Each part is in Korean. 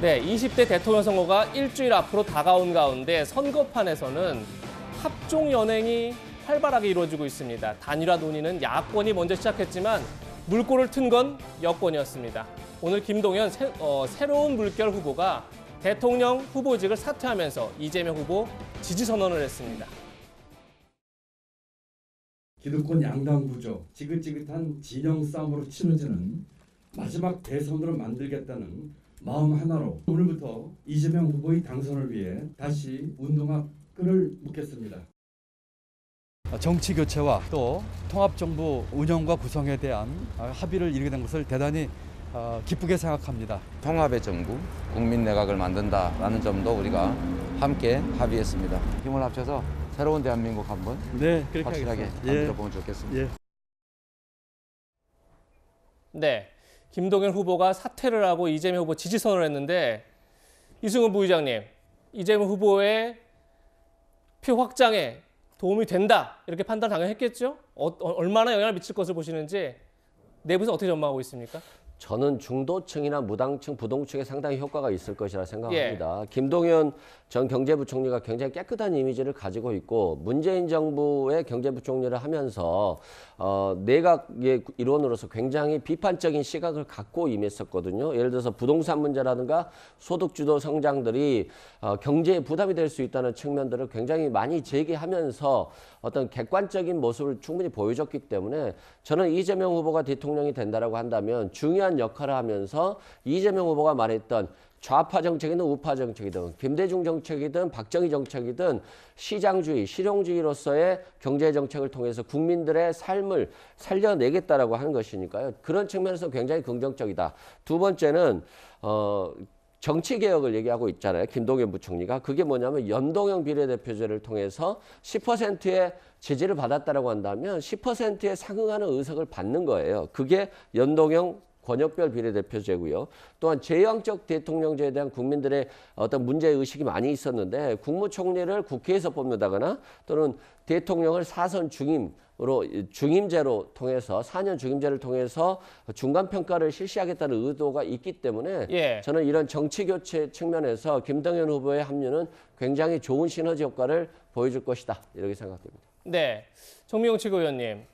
네, 20대 대통령 선거가 일주일 앞으로 다가온 가운데 선거판에서는 합종 연행이 활발하게 이루어지고 있습니다. 단일화 논의는 야권이 먼저 시작했지만 물꼬를 튼 건 여권이었습니다. 오늘 김동연 새로운 물결 후보가 대통령 후보직을 사퇴하면서 이재명 후보 지지 선언을 했습니다. 기득권 양당 구조, 지긋지긋한 진영 싸움으로 치러지는 마지막 대선으로 만들겠다는 마음 하나로 오늘부터 이재명 후보의 당선을 위해 다시 운동화 끈을 묶겠습니다. 정치 교체와 또 통합정부 운영과 구성에 대한 합의를 이루게 된 것을 대단히 기쁘게 생각합니다. 통합의 정부, 국민 내각을 만든다라는 점도 우리가 함께 합의했습니다. 힘을 합쳐서 새로운 대한민국 한번 그렇게 확실하게 만들어 보면 좋겠습니다. 네, 김동연 후보가 사퇴를 하고 이재명 후보 지지 선언을 했는데 이승훈 부의장님, 이재명 후보의 표 확장에 도움이 된다 이렇게 판단 당연히 했겠죠? 얼마나 영향을 미칠 것을 보시는지 내부에서 어떻게 전망하고 있습니까? 저는 중도층이나 무당층, 부동층에 상당히 효과가 있을 것이라 생각합니다. 김동연 전 경제부총리가 굉장히 깨끗한 이미지를 가지고 있고 문재인 정부의 경제부총리를 하면서 내각의 일원으로서 굉장히 비판적인 시각을 갖고 임했었거든요. 예를 들어서 부동산 문제라든가 소득주도 성장들이 경제에 부담이 될 수 있다는 측면들을 굉장히 많이 제기하면서 어떤 객관적인 모습을 충분히 보여줬기 때문에 저는 이재명 후보가 대통령이 된다라고 한다면 중요한 역할을 하면서 이재명 후보가 말했던 좌파 정책이든 우파 정책이든 김대중 정책이든 박정희 정책이든 시장주의, 실용주의로서의 경제 정책을 통해서 국민들의 삶을 살려내겠다라고 하는 것이니까요. 그런 측면에서 굉장히 긍정적이다. 두 번째는 정치개혁을 얘기하고 있잖아요. 김동연 부총리가. 그게 뭐냐면 연동형 비례대표제를 통해서 10%의 지지를 받았다라고 한다면 10%에 상응하는 의석을 받는 거예요. 그게 연동형 권역별 비례대표제고요. 또한 제왕적 대통령제에 대한 국민들의 어떤 문제의식이 많이 있었는데 국무총리를 국회에서 뽑는다거나 또는 대통령을 4선 중임제로 통해서 4년 중임제를 통해서 중간평가를 실시하겠다는 의도가 있기 때문에 저는 이런 정치교체 측면에서 김동연 후보의 합류는 굉장히 좋은 시너지 효과를 보여줄 것이다. 이렇게 생각됩니다. 네, 정미용 최고위원님.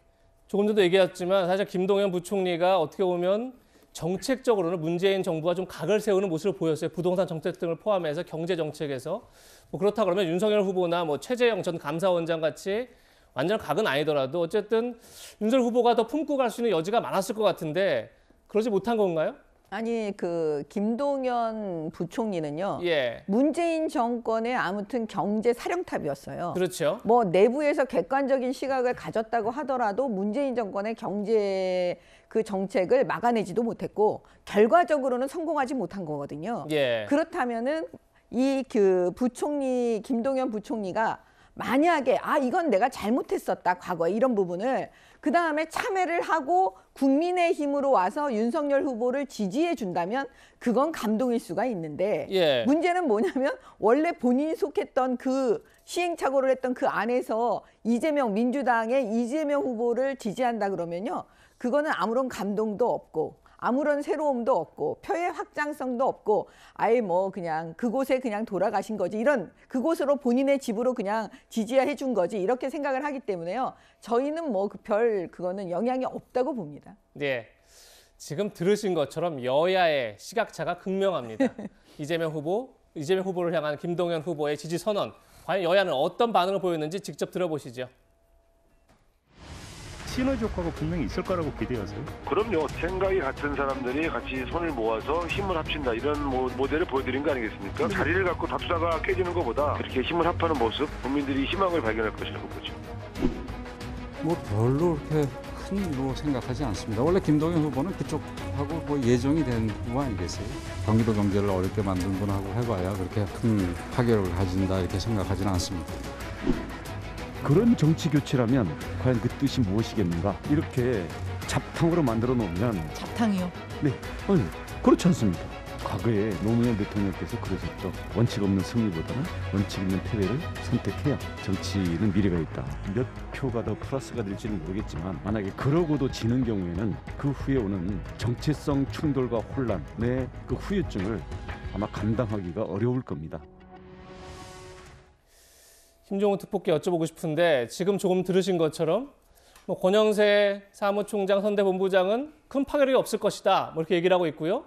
조금 전도 얘기했지만 사실 김동연 부총리가 어떻게 보면 정책적으로는 문재인 정부가 좀 각을 세우는 모습을 보였어요. 부동산 정책 등을 포함해서 경제 정책에서. 뭐 그렇다 그러면 윤석열 후보나 뭐 최재형 전 감사원장 같이 완전 각은 아니더라도 어쨌든 윤석열 후보가 더 품고 갈 수 있는 여지가 많았을 것 같은데 그러지 못한 건가요? 아니 김동연 부총리는요. 문재인 정권의 아무튼 경제 사령탑이었어요. 그렇죠. 뭐 내부에서 객관적인 시각을 가졌다고 하더라도 문재인 정권의 경제 그 정책을 막아내지도 못했고 결과적으로는 성공하지 못한 거거든요. 그렇다면은 이 부총리 김동연 부총리가 만약에 이건 내가 잘못했었다 과거에 이런 부분을 그 다음에 참회를 하고 국민의힘으로 와서 윤석열 후보를 지지해 준다면 그건 감동일 수가 있는데 문제는 뭐냐면 원래 본인이 속했던 그 시행착오를 했던 그 안에서 민주당의 이재명 후보를 지지한다 그러면요 그거는 아무런 감동도 없고 아무런 새로움도 없고 표의 확장성도 없고 아예 뭐 그냥 그곳에 그냥 돌아가신 거지 이런 그곳으로 본인의 집으로 그냥 지지해 준 거지 이렇게 생각을 하기 때문에요. 저희는 뭐 그거는 영향이 없다고 봅니다. 네, 지금 들으신 것처럼 여야의 시각차가 극명합니다. 이재명 후보를 향한 김동연 후보의 지지 선언. 과연 여야는 어떤 반응을 보였는지 직접 들어보시죠. 시너지 효과가 분명히 있을 거라고 기대하세요? 그럼요. 생각이 같은 사람들이 같이 손을 모아서 힘을 합친다. 이런 모델을 보여드린 거 아니겠습니까? 자리를 갖고 답사가 깨지는 것보다 이렇게 힘을 합하는 모습, 국민들이 희망을 발견할 것이라고 보죠. 뭐 별로 그렇게 큰 일로 생각하지 않습니다. 원래 김동연 후보는 그쪽하고 뭐 예정이 된 거 아니겠어요? 경기도 경제를 어렵게 만든 분하고 해봐야 그렇게 큰 파괴력을 가진다 이렇게 생각하지는 않습니다. 그런 정치 교체라면 과연 그 뜻이 무엇이겠는가? 이렇게 잡탕으로 만들어 놓으면 잡탕이요? 네, 아니 그렇지 않습니다. 과거에 노무현 대통령께서 그러셨죠. 원칙 없는 승리보다는 원칙 있는 패배를 선택해야 정치는 미래가 있다. 몇 표가 더 플러스가 될지는 모르겠지만 만약에 그러고도 지는 경우에는 그 후에 오는 정체성 충돌과 혼란의 그 후유증을 아마 감당하기가 어려울 겁니다. 김종우 특보께 여쭤보고 싶은데 지금 조금 들으신 것처럼 뭐 권영세 사무총장 선대본부장은 큰 파괴력이 없을 것이다 뭐 이렇게 얘기를 하고 있고요.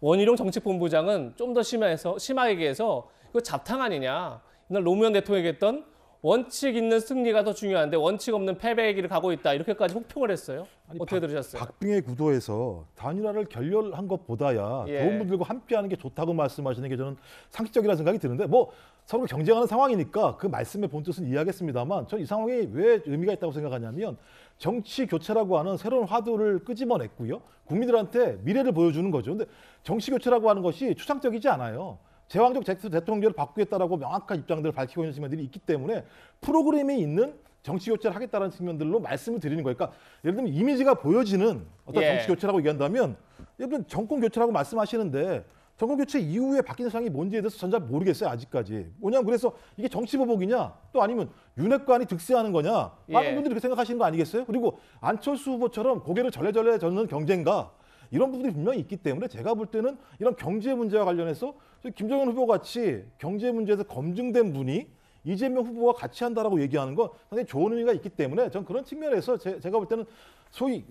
원희룡 정책본부장은 좀 더 심하게 얘기해서 이거 잡탕 아니냐. 이날 노무현 대통령이 했던 원칙 있는 승리가 더 중요한데 원칙 없는 패배의 길을 가고 있다. 이렇게까지 혹평을 했어요. 아니, 어떻게 들으셨어요? 박빙의 구도에서 단일화를 결렬한 것보다야 좋은 분들과 함께하는 게 좋다고 말씀하시는 게 저는 상식적이라는 생각이 드는데 뭐 서로 경쟁하는 상황이니까 그 말씀의 본뜻은 이해하겠습니다만 저는 이 상황이 왜 의미가 있다고 생각하냐면 정치 교체라고 하는 새로운 화두를 끄집어냈고요. 국민들한테 미래를 보여주는 거죠. 근데 정치 교체라고 하는 것이 추상적이지 않아요. 제왕적 대통령제를 바꾸겠다라고 명확한 입장들을 밝히고 있는 측면들이 있기 때문에 프로그램이 있는 정치 교체를 하겠다는 측면들로 말씀을 드리는 거예요. 그러니까 예를 들면 이미지가 보여지는 어떤 정치 교체라고 얘기한다면 예를 들면 정권 교체라고 말씀하시는데 정권 교체 이후에 바뀌는 상황이 뭔지에 대해서 전 잘 모르겠어요. 아직까지. 뭐냐면 그래서 이게 정치 보복이냐 또 아니면 윤핵관이 득세하는 거냐 많은 분들이 그렇게 생각하시는 거 아니겠어요? 그리고 안철수 후보처럼 고개를 절레절레 젓는 경쟁가 이런 부분이 분명히 있기 때문에 제가 볼 때는 이런 경제 문제와 관련해서 김정은 후보 같이 경제 문제에서 검증된 분이 이재명 후보와 같이 한다라고 얘기하는 건 상당히 좋은 의미가 있기 때문에 전 그런 측면에서 제가 볼 때는 소위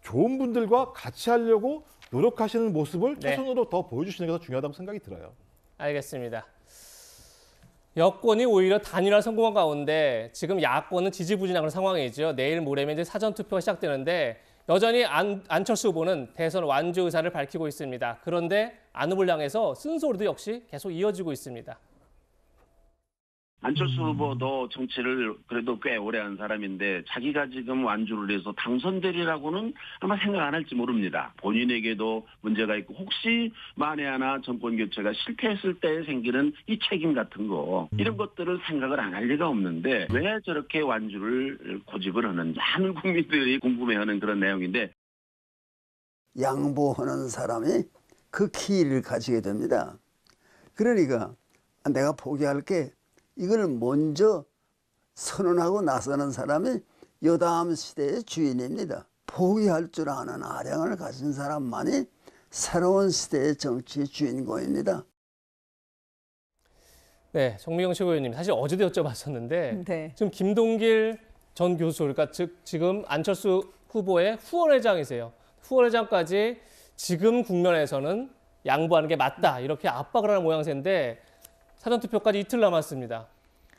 좋은 분들과 같이 하려고 노력하시는 모습을 최선으로 더 보여주시는 게 더 중요하다고 생각이 들어요. 알겠습니다. 여권이 오히려 단일화 성공한 가운데 지금 야권은 지지부진한 상황이죠. 내일 모레면 이제 사전투표가 시작되는데 여전히 안철수 후보는 대선 완주 의사를 밝히고 있습니다. 그런데 안 후보를 향해서 쓴소리도 역시 계속 이어지고 있습니다. 안철수 후보도 정치를 그래도 꽤 오래 한 사람인데 자기가 지금 완주를 해서 당선되리라고는 아마 생각 안 할지 모릅니다. 본인에게도 문제가 있고 혹시 만에 하나 정권 교체가 실패했을 때 생기는 이 책임 같은 거 이런 것들을 생각을 안 할 리가 없는데 왜 저렇게 완주를 고집을 하는 많은 국민들이 궁금해하는 그런 내용인데 양보하는 사람이 그 키를 가지게 됩니다. 그러니까 내가 포기할게 이걸 먼저 선언하고 나서는 사람이 여담 시대의 주인입니다. 포기할 줄 아는 아량을 가진 사람만이 새로운 시대의 정치의 주인공입니다. 네, 정미경 최고위원님 사실 어제도 여쭤봤었는데 지금 김동길 전 교수 그러니까 지금 안철수 후보의 후원회장이세요. 후원회장까지 지금 국면에서는 양보하는 게 맞다 이렇게 압박을 하는 모양새인데 사전투표까지 이틀 남았습니다.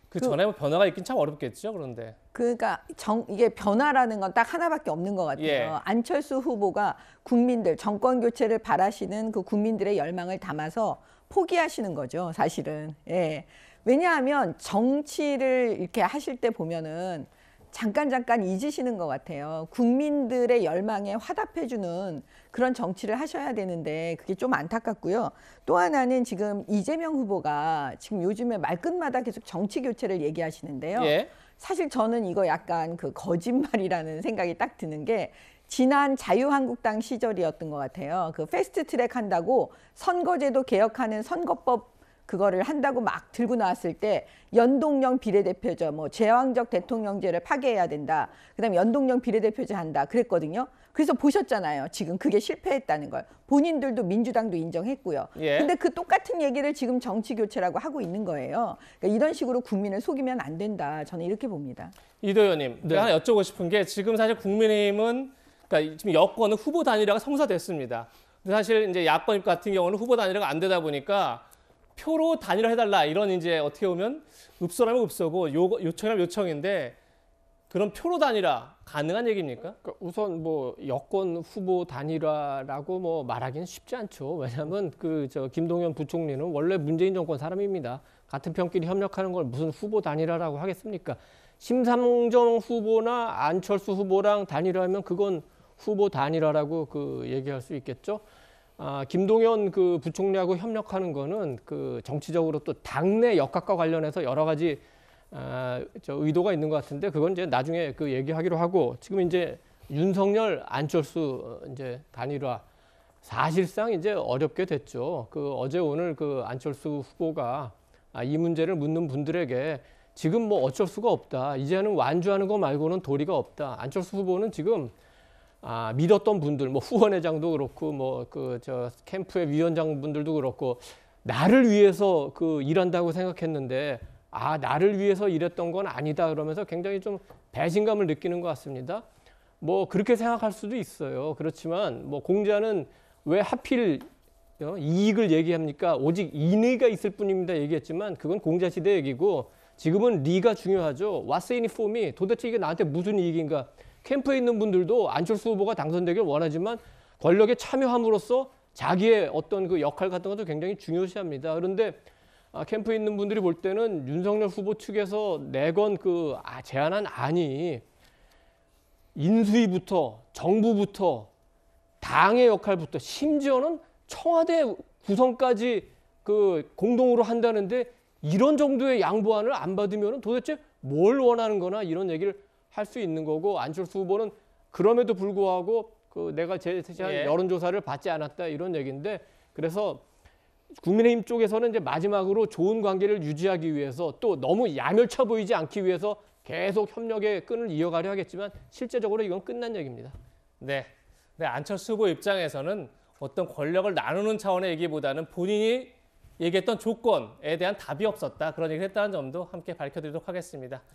그 전에 뭐 변화가 있긴 참 어렵겠죠, 그런데. 그러니까 이게 변화라는 건 딱 하나밖에 없는 것 같아요. 안철수 후보가 국민들, 정권 교체를 바라시는 그 국민들의 열망을 담아서 포기하시는 거죠, 사실은. 왜냐하면 정치를 이렇게 하실 때 보면은 잠깐 잊으시는 것 같아요. 국민들의 열망에 화답해주는 그런 정치를 하셔야 되는데 그게 좀 안타깝고요. 또 하나는 지금 이재명 후보가 지금 요즘에 말끝마다 계속 정치 교체를 얘기하시는데요. 사실 저는 이거 약간 그 거짓말이라는 생각이 딱 드는 게 지난 자유한국당 시절이었던 것 같아요. 그 패스트트랙 한다고 선거제도 개혁하는 선거법 그거를 한다고 막 들고 나왔을 때 연동형 비례대표제, 뭐 제왕적 대통령제를 파괴해야 된다. 그다음에 연동형 비례대표제 한다. 그랬거든요. 그래서 보셨잖아요. 지금 그게 실패했다는 걸. 본인들도 민주당도 인정했고요. 근데 그 똑같은 얘기를 지금 정치 교체라고 하고 있는 거예요. 그러니까 이런 식으로 국민을 속이면 안 된다. 저는 이렇게 봅니다. 이도 의원님, 하나 여쭤보고 싶은 게 지금 사실 국민의힘은 그러니까 지금 여권은 후보 단일화가 성사됐습니다. 근데 사실 이제 야권 같은 경우는 후보 단일화가 안 되다 보니까 표로 단일화해달라 이런 이제 어떻게 보면 읍소라면 읍소고 요청이면 요청인데 그런 표로 단일화 가능한 얘기입니까? 그러니까 우선 뭐 여권 후보 단일화라고 뭐 말하기는 쉽지 않죠. 왜냐하면 김동연 부총리는 원래 문재인 정권 사람입니다. 같은 편끼리 협력하는 걸 무슨 후보 단일화라고 하겠습니까? 심상정 후보나 안철수 후보랑 단일화하면 그건 후보 단일화라고 얘기할 수 있겠죠. 김동연 부총리하고 협력하는 거는 정치적으로 또 당내 역학과 관련해서 여러 가지 의도가 있는 것 같은데 그건 이제 나중에 얘기하기로 하고 지금 이제 윤석열 안철수 이제 단일화 사실상 이제 어렵게 됐죠. 어제 오늘 안철수 후보가 이 문제를 묻는 분들에게 지금 뭐 어쩔 수가 없다. 이제는 완주하는 거 말고는 도리가 없다. 안철수 후보는 지금 믿었던 분들, 뭐 후원회장도 그렇고, 캠프의 위원장 분들도 그렇고, 나를 위해서 일한다고 생각했는데 나를 위해서 일했던 건 아니다 그러면서 굉장히 좀 배신감을 느끼는 것 같습니다. 뭐 그렇게 생각할 수도 있어요. 그렇지만 뭐 공자는 왜 하필 이익을 얘기합니까? 오직 인의가 있을 뿐입니다 얘기했지만 그건 공자 시대 얘기고 지금은 리가 중요하죠. What's in it for me? 도대체 이게 나한테 무슨 이익인가? 캠프에 있는 분들도 안철수 후보가 당선되길 원하지만 권력에 참여함으로써 자기의 어떤 그 역할 같은 것도 굉장히 중요시합니다. 그런데 캠프에 있는 분들이 볼 때는 윤석열 후보 측에서 내건 제안한 안이 인수위부터 정부부터 당의 역할부터 심지어는 청와대 구성까지 공동으로 한다는데 이런 정도의 양보안을 안 받으면 도대체 뭘 원하는 거나 이런 얘기를 할 수 있는 거고 안철수 후보는 그럼에도 불구하고 내가 제시한 여론조사를 받지 않았다 이런 얘기인데 그래서 국민의힘 쪽에서는 이제 마지막으로 좋은 관계를 유지하기 위해서 또 너무 야멸차 보이지 않기 위해서 계속 협력의 끈을 이어가려 하겠지만 실제적으로 이건 끝난 얘기입니다. 네. 안철수 후보 입장에서는 어떤 권력을 나누는 차원의 얘기보다는 본인이 얘기했던 조건에 대한 답이 없었다. 그런 얘기를 했다는 점도 함께 밝혀드리도록 하겠습니다.